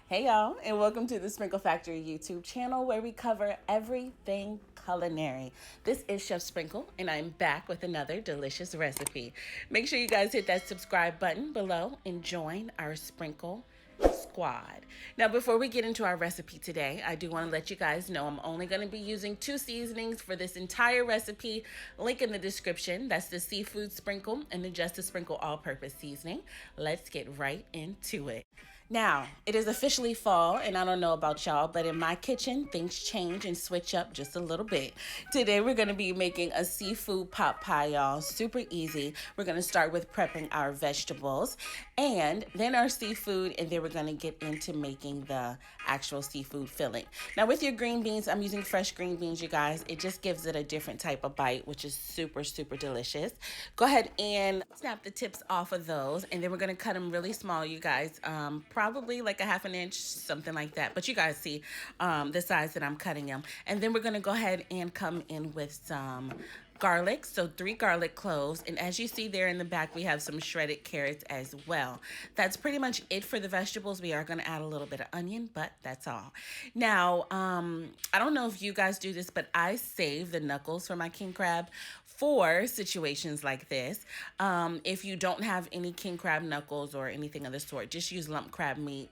Hey y'all, and welcome to the Sprinkle Factory YouTube channel where we cover everything culinary. This is Chef Sprinkle, and I'm back with another delicious recipe. Make sure you guys hit that subscribe button below and join our Sprinkle squad. Now, before we get into our recipe today, I do want to let you guys know I'm only going to be using 2 seasonings for this entire recipe. Link in the description. That's the seafood sprinkle and the just a sprinkle all-purpose seasoning. Let's get right into it. Now, it is officially fall, and I don't know about y'all, but in my kitchen, things change and switch up just a little bit. Today, we're going to be making a seafood pot pie, y'all. Super easy. We're going to start with prepping our vegetables, and then our seafood, and then we're going to get into making the actual seafood filling. Now, with your green beans, I'm using fresh green beans, you guys. It just gives it a different type of bite, which is super, super delicious. Go ahead and snap the tips off of those, and then we're going to cut them really small, you guys. Probably like a half an inch, something like that. But you guys see the size that I'm cutting them. And then we're going to go ahead and come in with some garlic, so 3 garlic cloves, and as you see there in the back we have some shredded carrots as well. That's pretty much it for the vegetables. We are going to add a little bit of onion, but that's all. Now I don't know if you guys do this, but I save the knuckles for my king crab for situations like this. If you don't have any king crab knuckles or anything of the sort, just use lump crab meat.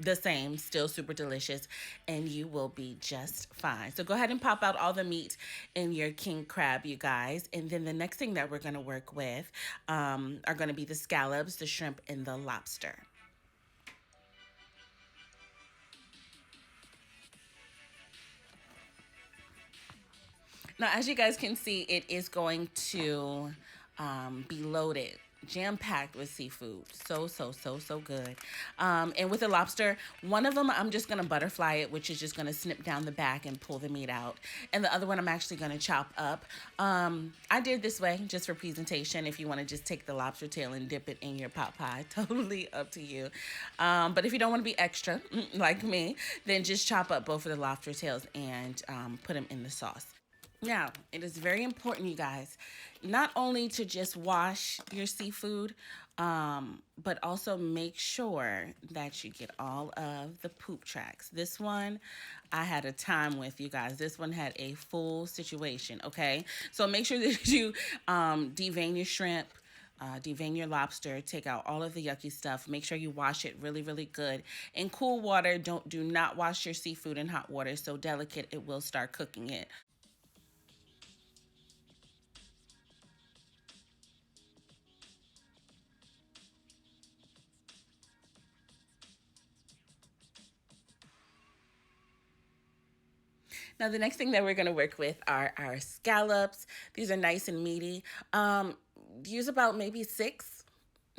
The same, still super delicious, and you will be just fine. So go ahead and pop out all the meat in your king crab, you guys. And then the next thing that we're going to work with are going to be the scallops, the shrimp, and the lobster. Now, as you guys can see, it is going to be loaded, jam-packed with seafood. So good. And with the lobster, one of them I'm just going to butterfly it, which is just going to snip down the back and pull the meat out. And the other one I'm actually going to chop up. I did this way just for presentation. If you want to just take the lobster tail and dip it in your pot pie, totally up to you. But if you don't want to be extra, like me, then just chop up both of the lobster tails and put them in the sauce. Now, it is very important, you guys, not only to just wash your seafood, but also make sure that you get all of the poop tracks. This one, I had a time with, you guys. This one had a full situation, okay? So make sure that you devein your shrimp, devein your lobster, take out all of the yucky stuff. Make sure you wash it really, really good. In cool water, do not wash your seafood in hot water. So delicate, it will start cooking it. Now, the next thing that we're going to work with are our scallops. These are nice and meaty. Use about maybe 6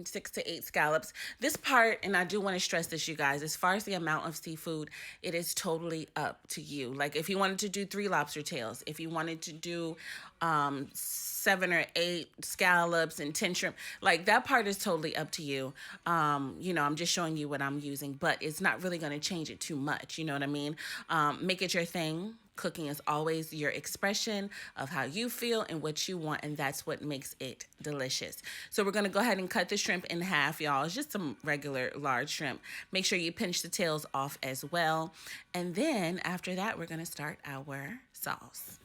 to 8 scallops. This part, and I do want to stress this, you guys, as far as the amount of seafood, it is totally up to you. Like if you wanted to do 3 lobster tails, if you wanted to do 7 or 8 scallops and 10 shrimp, like that part is totally up to you. You know, I'm just showing you what I'm using, but it's not really going to change it too much. You know what I mean? Make it your thing. Cooking is always your expression of how you feel and what you want, and that's what makes it delicious. So we're going to go ahead and cut the shrimp in half, y'all. It's just some regular large shrimp. Make sure you pinch the tails off as well. And then after that, we're going to start our sauce.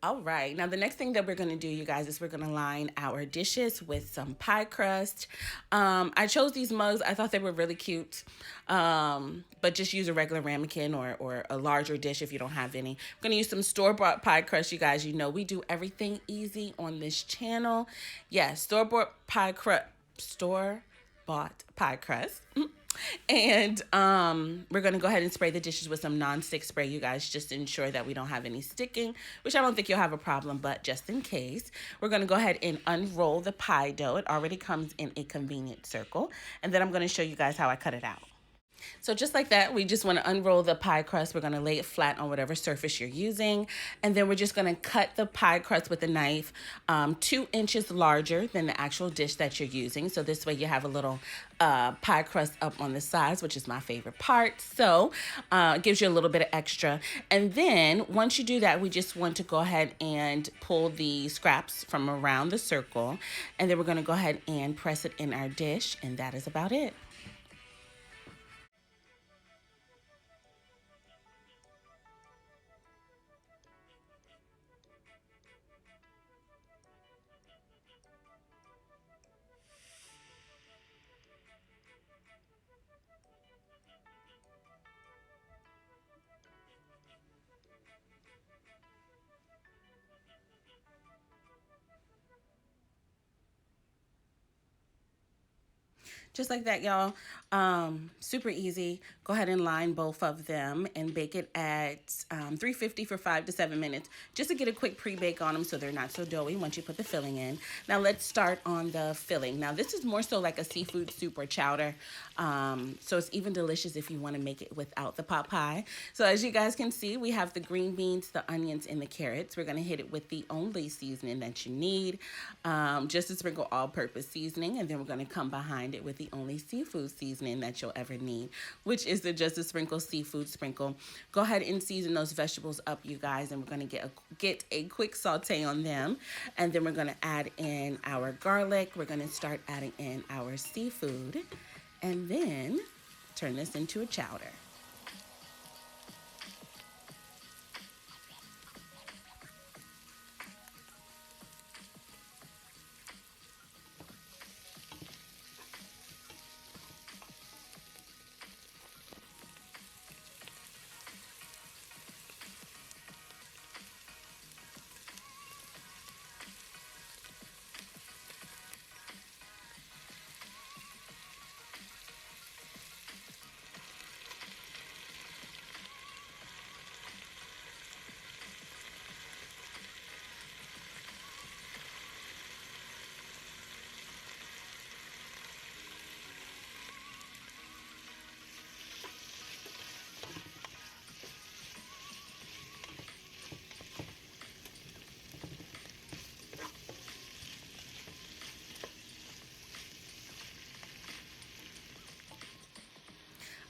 All right, now the next thing that we're gonna do, you guys, is we're gonna line our dishes with some pie crust. I chose these mugs. I thought they were really cute, but just use a regular ramekin or a larger dish if you don't have any. I'm gonna use some store-bought pie crust, you guys. You know we do everything easy on this channel. Yes, store-bought pie crust. Store-bought pie crust. And we're going to go ahead and spray the dishes with some non-stick spray, you guys, just to ensure that we don't have any sticking, which I don't think you'll have a problem, but just in case. We're going to go ahead and unroll the pie dough. It already comes in a convenient circle. And then I'm going to show you guys how I cut it out. So just like that, we just want to unroll the pie crust. We're going to lay it flat on whatever surface you're using. And then we're just going to cut the pie crust with a knife 2 inches larger than the actual dish that you're using. So this way you have a little pie crust up on the sides, which is my favorite part. So it gives you a little bit of extra. And then once you do that, we just want to go ahead and pull the scraps from around the circle. And then we're going to go ahead and press it in our dish. And that is about it. Just like that, y'all. Super easy. Go ahead and line both of them and bake it at 350 for 5 to 7 minutes, just to get a quick pre-bake on them so they're not so doughy once you put the filling in. Now let's start on the filling. Now this is more so like a seafood soup or chowder. So it's even delicious if you want to make it without the pot pie. So as you guys can see, we have the green beans, the onions, and the carrots. We're going to hit it with the only seasoning that you need. Just a sprinkle all-purpose seasoning, and then we're going to come behind it with the only seafood seasoning that you'll ever need, which is the Just a Sprinkle seafood sprinkle. Go ahead and season those vegetables up, you guys, and we're going to get a quick saute on them. And then we're going to add in our garlic. We're going to start adding in our seafood, and then turn this into a chowder.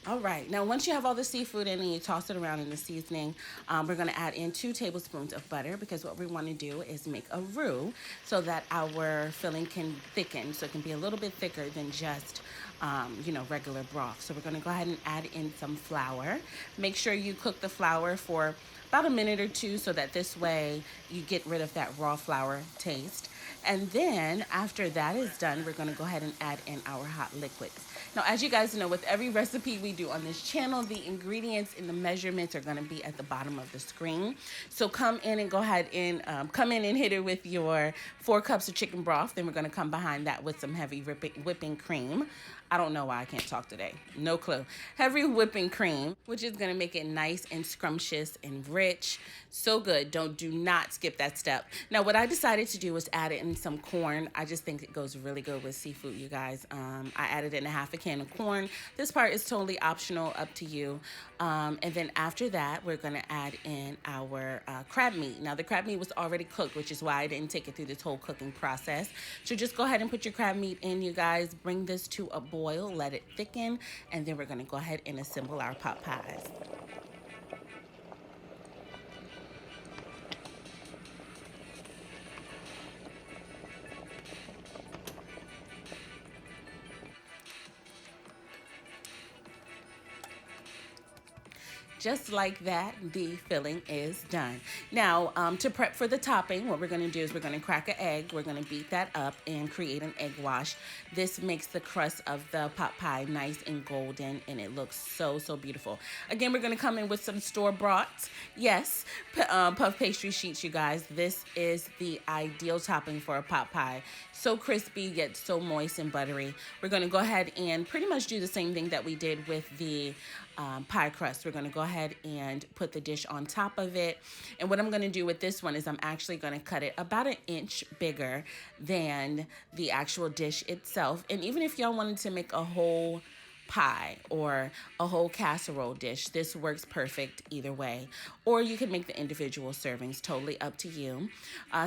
All right, now once you have all the seafood in and you toss it around in the seasoning, we're gonna add in 2 tablespoons of butter, because what we wanna do is make a roux so that our filling can thicken, so it can be a little bit thicker than just regular broth. So we're gonna go ahead and add in some flour. Make sure you cook the flour for about a minute or two so that this way you get rid of that raw flour taste. And then after that is done, we're gonna go ahead and add in our hot liquids. Now, as you guys know, with every recipe we do on this channel, the ingredients and the measurements are gonna be at the bottom of the screen. So come in and go ahead and come in and hit it with your 4 cups of chicken broth. Then we're gonna come behind that with some heavy whipping cream. I don't know why I can't talk today. No clue. Heavy whipping cream, which is gonna make it nice and scrumptious and rich. So good. Do not skip that step. Now, what I decided to do was add in some corn. I just think it goes really good with seafood, you guys. I added in a half a can of corn. This part is totally optional, up to you. And then after that, we're gonna add in our crab meat. Now, the crab meat was already cooked, which is why I didn't take it through this whole cooking process. So just go ahead and put your crab meat in, you guys. Bring this to a boil, let it thicken, and then we're gonna go ahead and assemble our pot pies. Just like that, the filling is done. Now, to prep for the topping, what we're gonna do is we're gonna crack an egg. We're gonna beat that up and create an egg wash. This makes the crust of the pot pie nice and golden, and it looks so, so beautiful. Again, we're gonna come in with some store-bought, yes, puff pastry sheets, you guys. This is the ideal topping for a pot pie. So crispy, yet so moist and buttery. We're gonna go ahead and pretty much do the same thing that we did with the pie crust. We're gonna go ahead and put the dish on top of it. And what I'm gonna do with this one is I'm actually gonna cut it about 1 inch bigger than the actual dish itself. And even if y'all wanted to make a whole pie or a whole casserole dish. This works perfect either way. Or you can make the individual servings, totally up to you.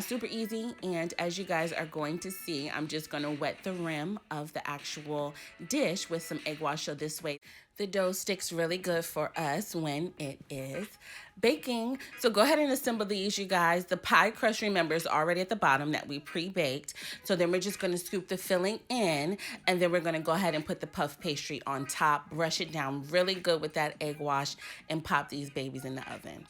Super easy, and as you guys are going to see, I'm just gonna wet the rim of the actual dish with some egg wash, so this way the dough sticks really good for us when it is baking. So go ahead and assemble these, you guys. The pie crust, remember, is already at the bottom that we pre-baked. So then we're just gonna scoop the filling in, and then we're gonna go ahead and put the puff pastry on top, brush it down really good with that egg wash, and pop these babies in the oven.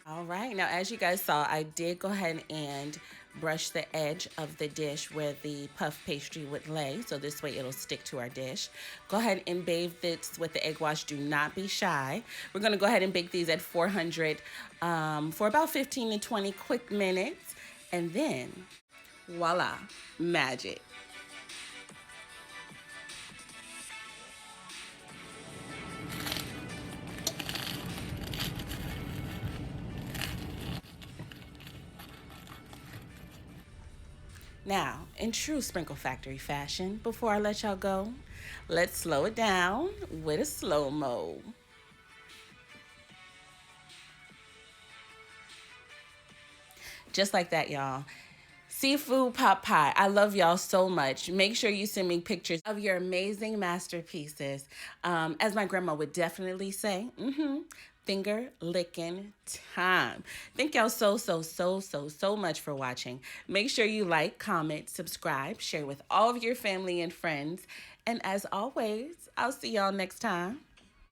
All right, now as you guys saw, I did go ahead and brush the edge of the dish where the puff pastry would lay, so this way it'll stick to our dish. Go ahead and bathe this with the egg wash. Do not be shy. We're gonna go ahead and bake these at 400 for about 15 to 20 quick minutes, and then voila, magic. Now, in true Sprinkle Factory fashion, before I let y'all go, let's slow it down with a slow-mo. Just like that, y'all. Seafood pot pie. I love y'all so much. Make sure you send me pictures of your amazing masterpieces. As my grandma would definitely say, finger licking time. Thank y'all so much for watching. Make sure you like, comment, subscribe, share with all of your family and friends. And as always, I'll see y'all next time.